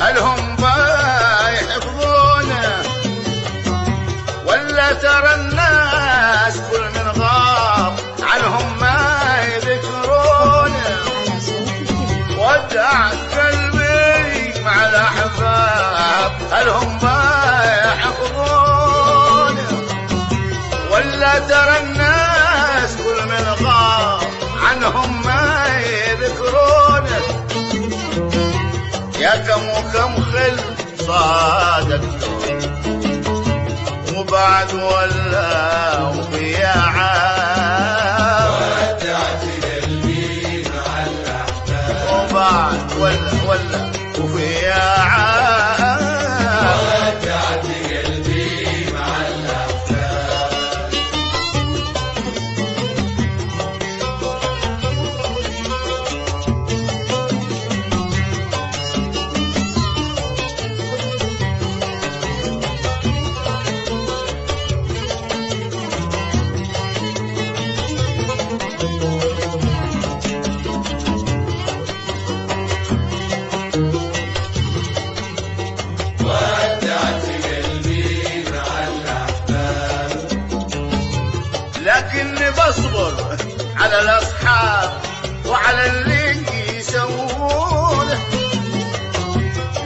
هل هم يحفظونه ولا ترى الناس كل من غاب عنهم ما يذكرونه؟ ودعت قلبي مع الأحباب هل هم يحفظونه ولا ترى الناس كل من غاب عنهم ما يذكرونه؟ يا كم وكم خل صادقتهم وبعد ولا وبياعات ودعت قلبي مع الأحباب وبعد ولا وبياعات ودعت قلبي مع الأحباب ودعت قلبي مع الأحباب لكني بصبر على الأصحاب وعلى اللي يسوونه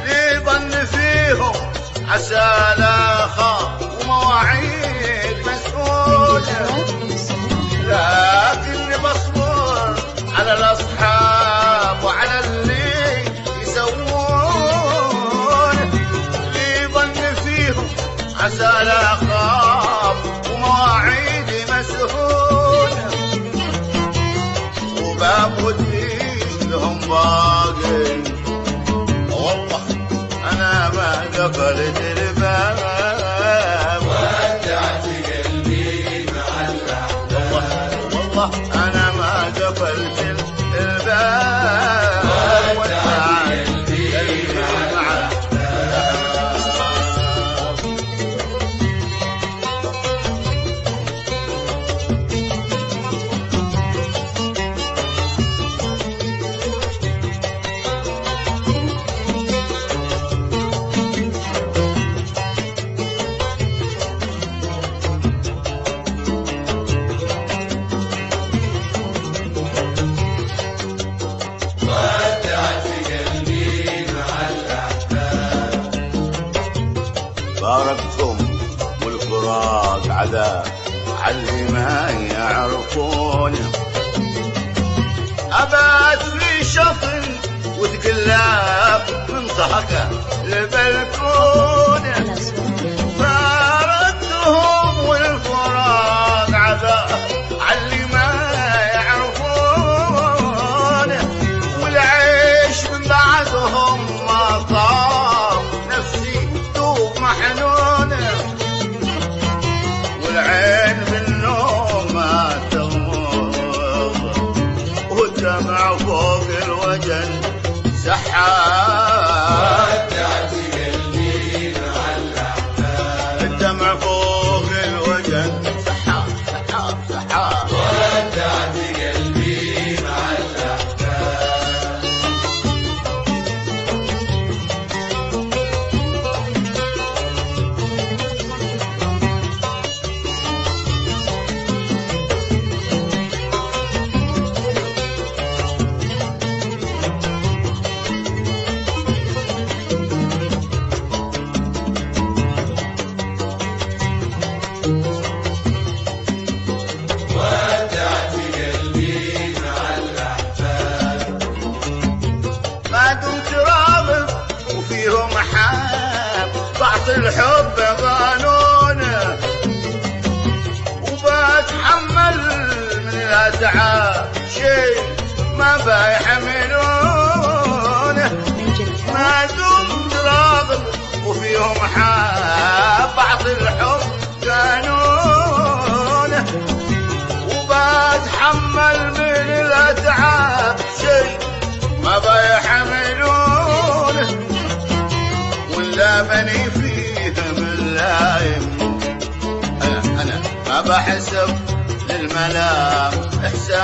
لي ظن فيهم عسى لا خاف ومواعيد مسؤولة لكني بصبر على الأصحاب وعلى اللي يسوونه لي ظن فيهم عسى لا خاف ومواعيد مسؤولة وباب ودي لهم باقي والله أنا ما قفلت الباب ودعت قلبي مع الأحباب والله أنا ما قفلت الباب ودعت قلبي مع ودعت قلبي مع الأحباب باركتم والفراق عذاب علي ما يعرفونه أبات في شطن وتقلاب من ضحكة البلكونة باركتهم والفراق عذاب علي ما يعرفونه والعيش من بعدهم ما طاب نفسي دوب محنونه والعين بالنوم ما تغمض والدمع فوق الوجن سحاب ودعت قلبي مع الأحباب الدمع فوق الوجن سحاب سحاب سحاب ودعت قلبي مع الأحباب ودعت قلبي مع الأحباب ما دمت راغب وفيهم حاب بعطي الحب قانونه وبتحمل من الأتعاب شيء ما بيحملونه ما دمت راغب وفيهم حاب بعطي الحب قانونه وبتحمل من الأتعاب شيء ما بيحملونه ولا بني فيهم اللايم أنا ما بحسب للملام إحسان